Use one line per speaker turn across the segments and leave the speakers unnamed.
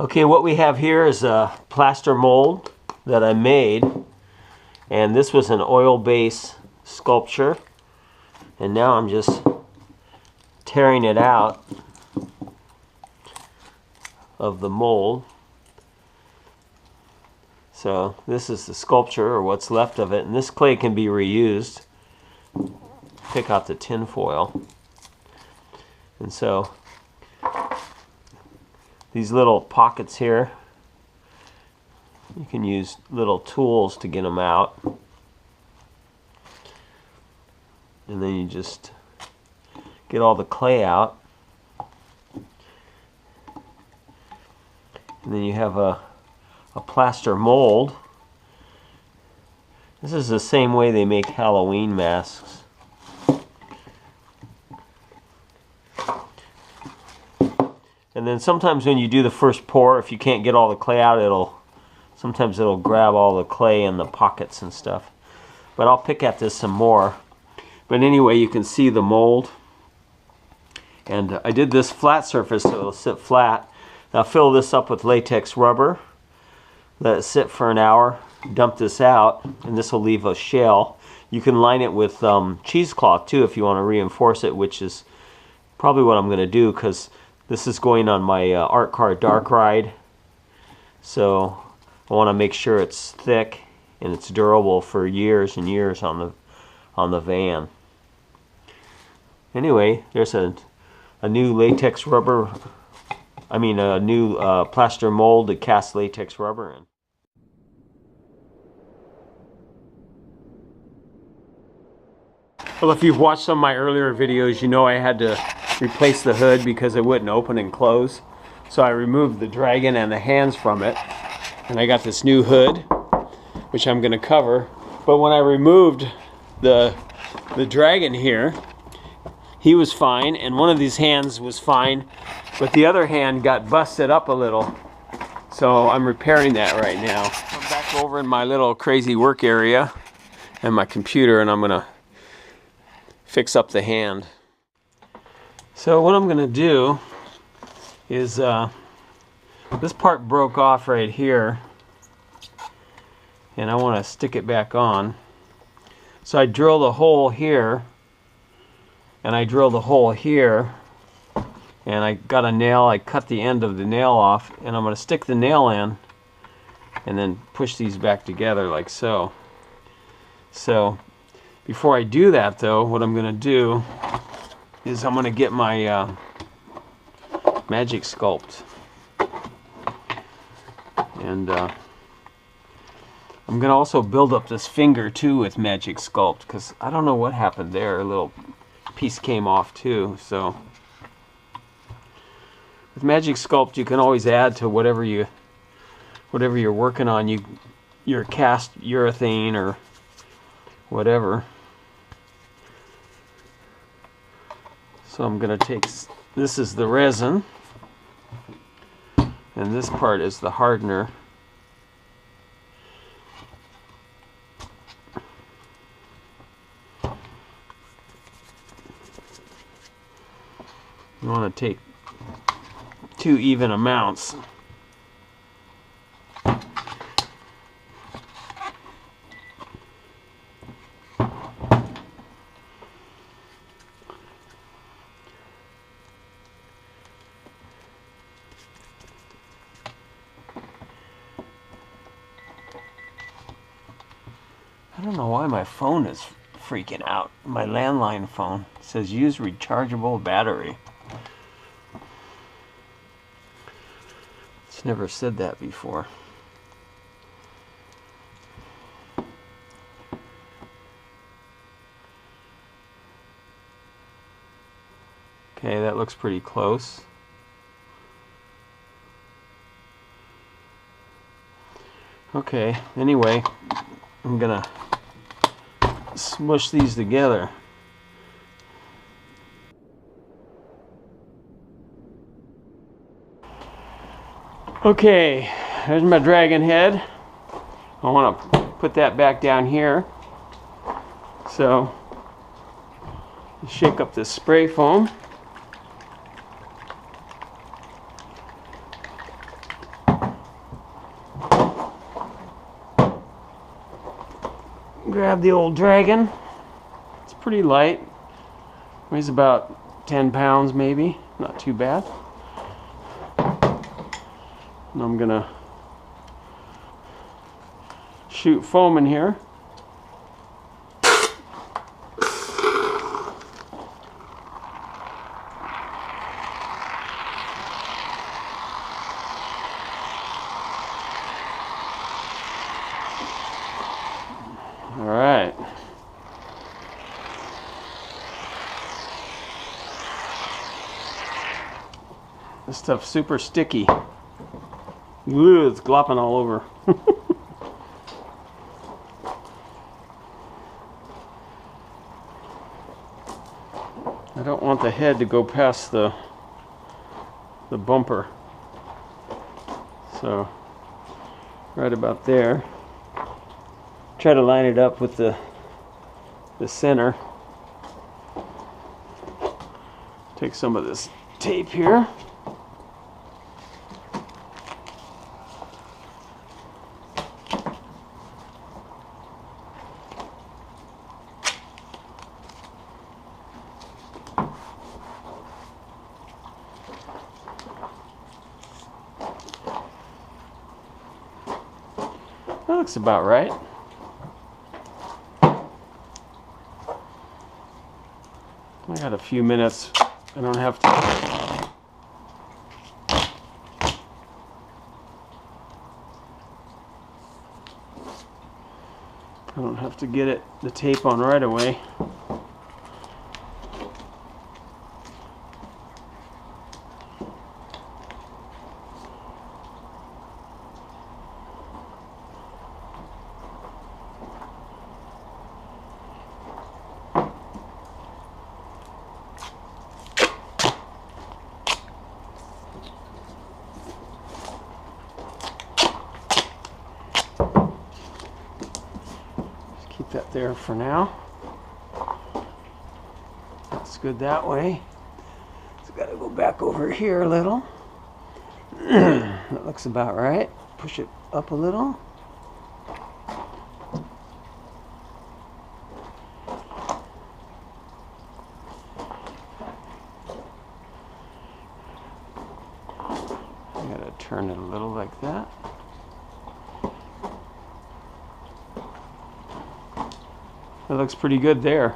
Okay, what we have here is a plaster mold that I made, and this was an oil-based sculpture, and now I'm just tearing it out of the mold. So this is the sculpture, or what's left of it, and this clay can be reused. Pick out the tin foil, and so these little pockets here, you can use little tools to get them out, and then you just get all the clay out, and then you have a plaster mold. This is the same way they make Halloween masks. And then sometimes when you do the first pour, if you can't get all the clay out, sometimes it'll grab all the clay in the pockets and stuff. But I'll pick at this some more. But anyway, you can see the mold. And I did this flat surface so it'll sit flat. Now fill this up with latex rubber. Let it sit for an hour. Dump this out, and this will leave a shell. You can line it with cheesecloth too if you want to reinforce it, which is probably what I'm going to do, because this is going on my Art Car Dark Ride, so I want to make sure it's thick and it's durable for years and years on the van. Anyway, there's a new latex rubber. I mean a new plaster mold to cast latex rubber in. Well, if you've watched some of my earlier videos, you know I had to replace the hood because it wouldn't open and close. So I removed the dragon and the hands from it, and I got this new hood, which I'm going to cover. But when I removed the dragon here, he was fine, and one of these hands was fine, but the other hand got busted up a little. So I'm repairing that right now. I'm back over in my little crazy work area and my computer, and I'm going to fix up the hand. So what I'm going to do is this part broke off right here, and I want to stick it back on. So I drilled a hole here, and I drilled a hole here, and I got a nail. I cut the end of the nail off, and I'm going to stick the nail in and then push these back together like so. So before I do that though, what I'm going to do is I'm going to get my Magic Sculpt, and I'm going to also build up this finger too with Magic Sculpt, because I don't know what happened there. A little piece came off too. So with Magic Sculpt you can always add to whatever you're working on. Your cast urethane or whatever. So I'm going to take, this is the resin, and this part is the hardener. You want to take 2 even amounts. I don't know why my phone is freaking out. My landline phone says use rechargeable battery. It's never said that before. Okay, that looks pretty close. Okay, anyway, I'm gonna smush these together. Okay, there's my dragon head. I want to put that back down here. So, shake up this spray foam.
grab the old Dragon. It's pretty light. Weighs about 10 pounds maybe. Not too bad. And I'm gonna shoot foam in here. All right. This stuff's super sticky. Ooh, it's glopping all over. I don't want the head to go past the bumper. So right about there. Try to line it up with the center. Take some of this tape here. That looks about right. I got a few minutes. I don't have to. I don't have to get the tape on right away. That there for now. That's good that way. So got to go back over here a little. That looks about right. Push it up a little. I got to turn it a little like that. That looks pretty good there.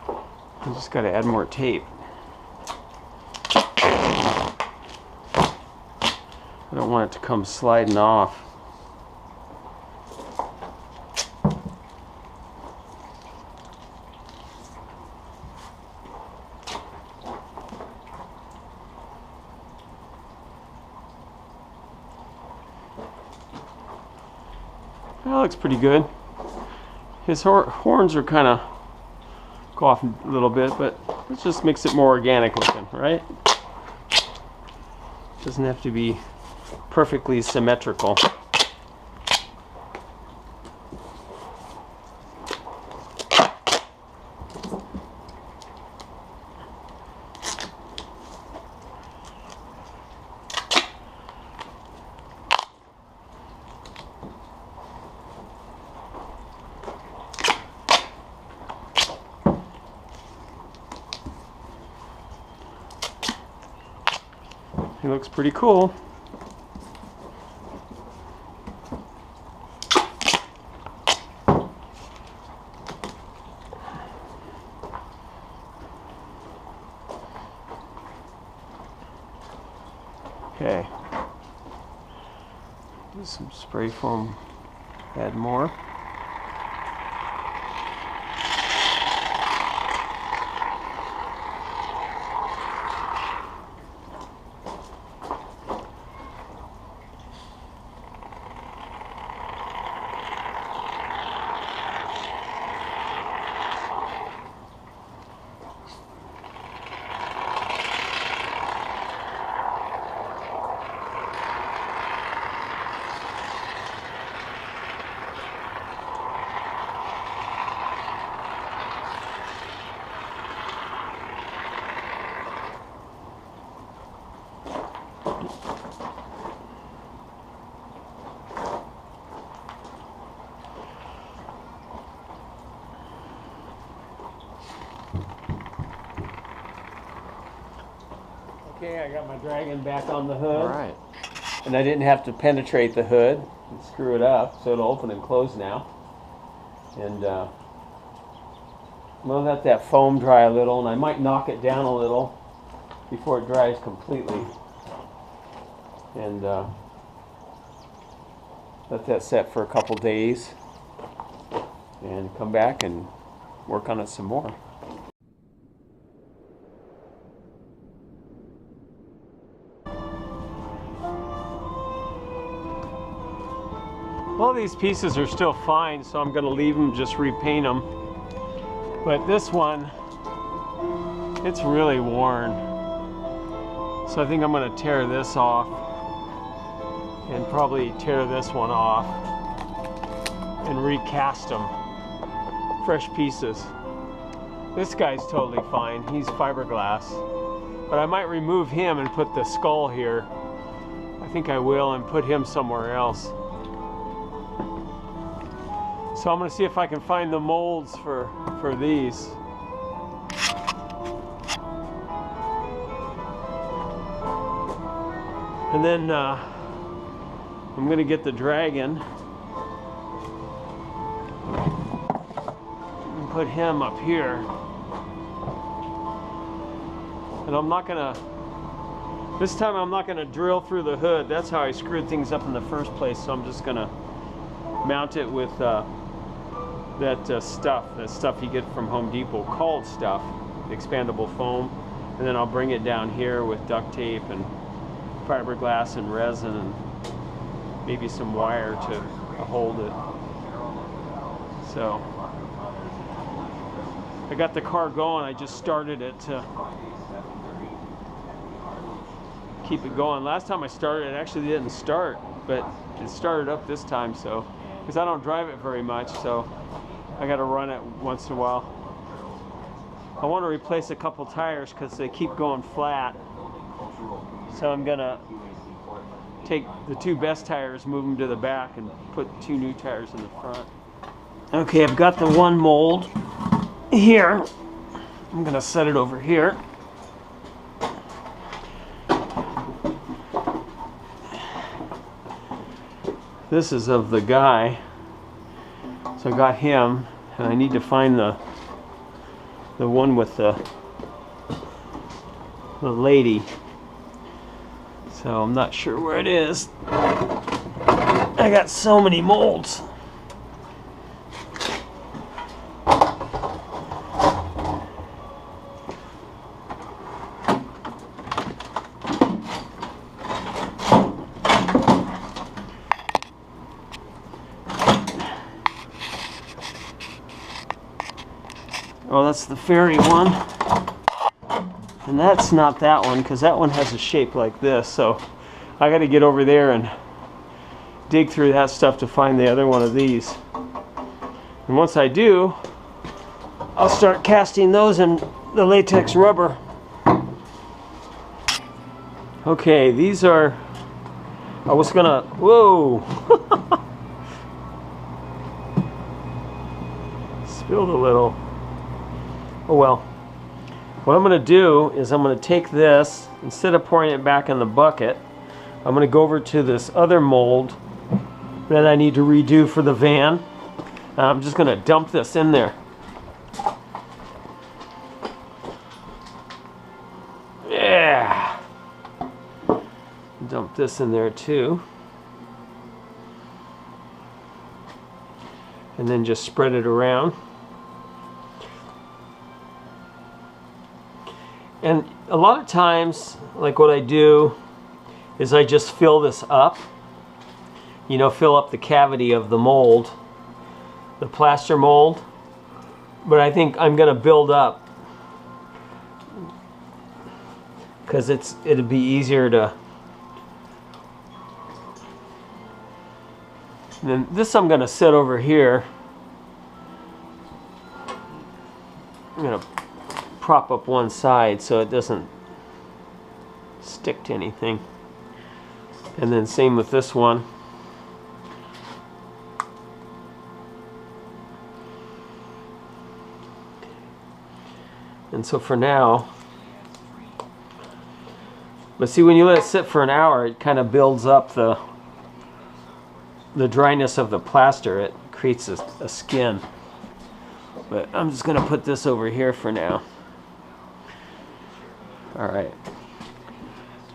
I just got to add more tape. I don't want it to come sliding off. That looks pretty good. His horns are kind of go off a little bit, but it just makes it more organic looking, right? Doesn't have to be perfectly symmetrical. He looks pretty cool. Okay. There's some spray foam. Add more. Okay, I got my Dragon back on the hood.
All right.
And I didn't have to penetrate the hood and screw it up, so it'll open and close now. And I'm gonna let that foam dry a little, and I might knock it down a little before it dries completely. And let that set for a couple days, and come back and work on it some more. All these pieces are still fine, so I'm going to leave them, just repaint them. But this one, it's really worn. So I think I'm going to tear this off and probably tear this one off and recast them. Fresh pieces. This guy's totally fine. He's fiberglass. But I might remove him and put the skull here. I think I will, and put him somewhere else. So I'm going to see if I can find the molds for these. And then I'm going to get the Dragon and put him up here. And I'm not going to, this time I'm not going to drill through the hood. That's how I screwed things up in the first place. So I'm just going to mount it with that stuff you get from Home Depot called stuff, expandable foam, and then I'll bring it down here with duct tape and fiberglass and resin and maybe some wire to hold it. So I got the car going. I just started it to keep it going. Last time I started, it actually didn't start, but it started up this time, so because I don't drive it very much, so I got to run it once in a while. I want to replace a couple tires because they keep going flat. So I'm going to take the two best tires, move them to the back, and put two new tires in the front. Okay, I've got the one mold here. I'm going to set it over here. This is of the guy. So I got him, and I need to find the one with the lady. So I'm not sure where it is. I got so many molds. Oh, that's the fairy one. And that's not that one, because that one has a shape like this. So I got to get over there and dig through that stuff to find the other one of these. And once I do, I'll start casting those in the latex rubber. Okay, these are, I was gonna, whoa! Spilled a little. Oh well. What I'm going to do is I'm going to take this, instead of pouring it back in the bucket, I'm going to go over to this other mold that I need to redo for the van. And I'm just going to dump this in there. Yeah. Dump this in there too. And then just spread it around. And a lot of times, like what I do is I just fill this up, you know, fill up the cavity of the mold, the plaster mold. But I think I'm going to build up because it'd be easier to. And then this I'm going to set over here. I'm going to prop up one side so it doesn't stick to anything. And then same with this one. And so for now, But see, when you let it sit for an hour, it kind of builds up the dryness of the plaster. It creates a skin. But I'm just going to put this over here for now. All right.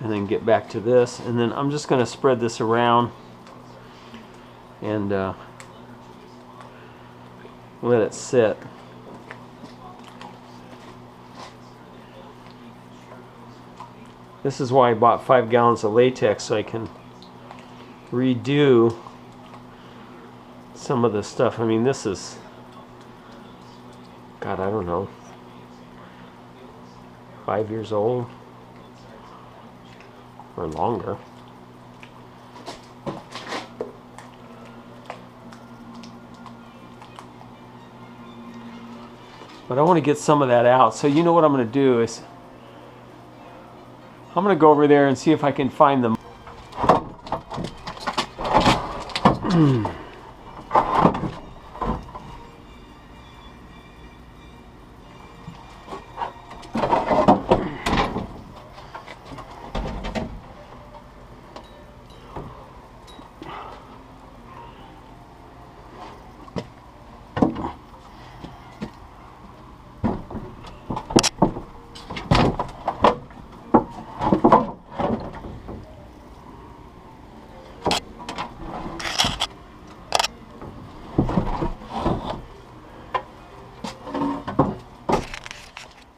And then get back to this. And then I'm just going to spread this around and let it sit. This is why I bought 5 gallons of latex, so I can redo some of the stuff. I mean, this is, God, I don't know, 5 years old or longer. But I want to get some of that out. So you know what I'm going to do is I'm going to go over there and see if I can find them.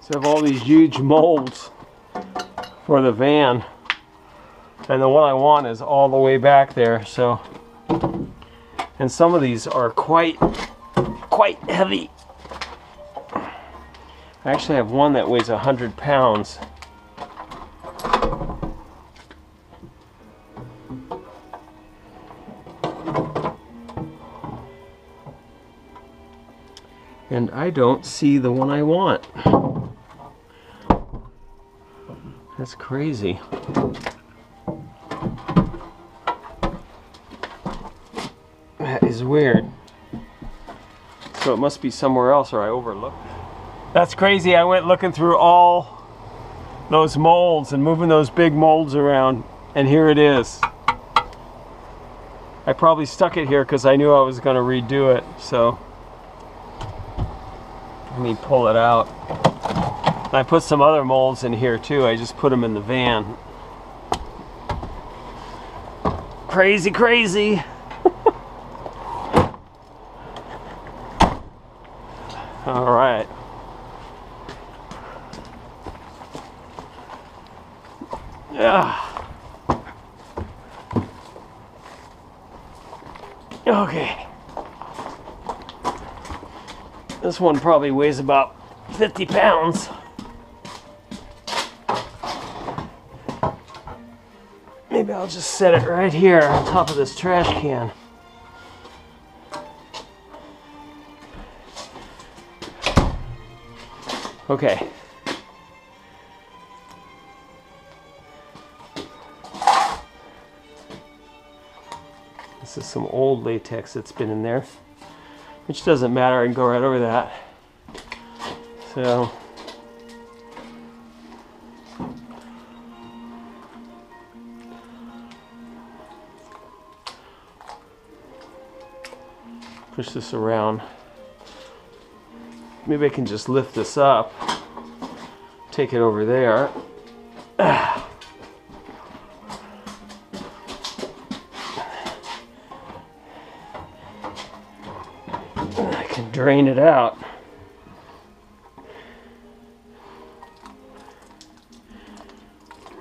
So I have all these huge molds for the van, and the one I want is all the way back there. So, and some of these are quite heavy. I actually have one that weighs 100 pounds. And I don't see the one I want. That's crazy. That is weird. So it must be somewhere else, or I overlooked it. That's crazy. I went looking through all those molds and moving those big molds around, and here it is. I probably stuck it here because I knew I was going to redo it. So let me pull it out. I put some other molds in here too. I just put them in the van. Crazy, crazy. All right. Yeah. Okay. This one probably weighs about 50 pounds. Maybe I'll just set it right here on top of this trash can. Okay. This is some old latex that's been in there, which doesn't matter. I can go right over that. So push this around. Maybe I can just lift this up, take it over there. I can drain it out.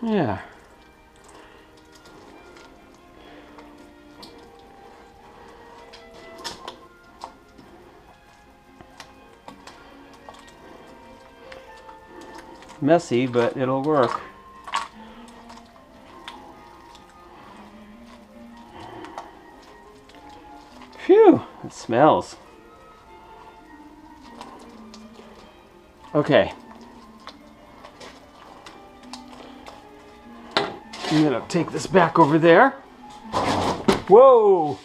Yeah. Messy, but it'll work. Phew, it smells. Okay. I'm gonna take this back over there. Whoa!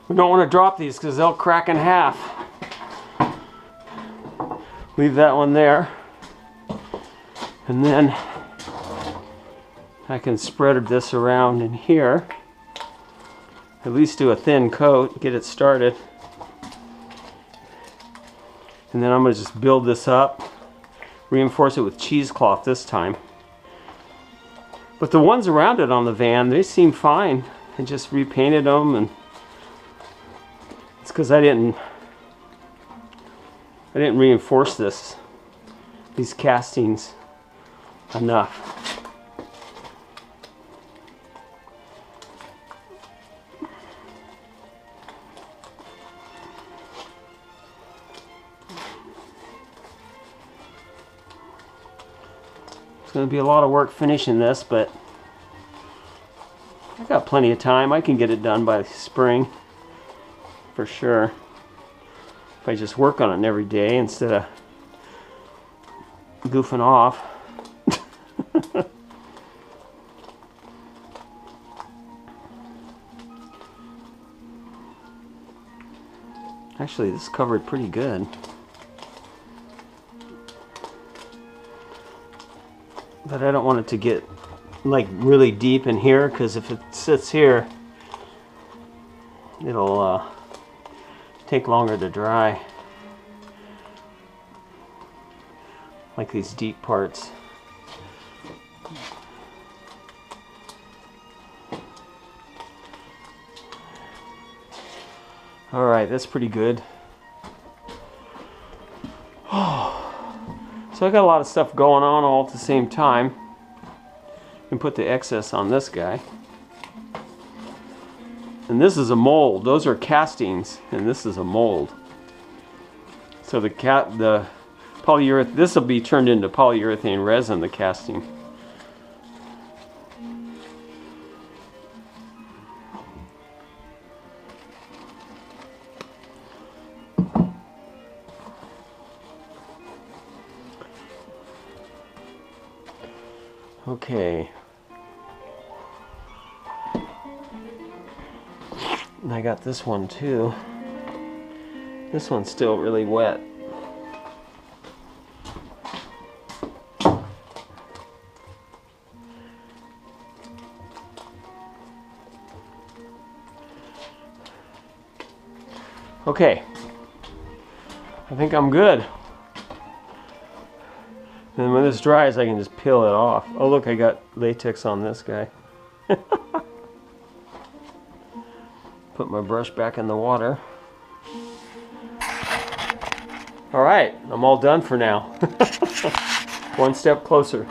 We don't want to drop these because they'll crack in half. Leave that one there. And then I can spread this around in here. At least do a thin coat, get it started. And then I'm going to just build this up, reinforce it with cheesecloth this time. But the ones around it on the van, they seem fine. I just repainted them, and it's because I didn't reinforce these castings enough. It's going to be a lot of work finishing this, but I got plenty of time. I can get it done by spring for sure. If I just work on it every day instead of goofing off. Actually, this covered pretty good. But I don't want it to get like really deep in here, because if it sits here, it'll take longer to dry. Like these deep parts. All right, that's pretty good. So I got a lot of stuff going on all at the same time. And put the excess on this guy. And this is a mold. Those are castings, and this is a mold. So the polyurethane, this will be turned into polyurethane resin, the casting. Okay. And I got this one too. This one's still really wet. Okay. I think I'm good. And when this dries, I can just peel it off. Oh look, I got latex on this guy. Put my brush back in the water. All right, I'm all done for now. One step closer.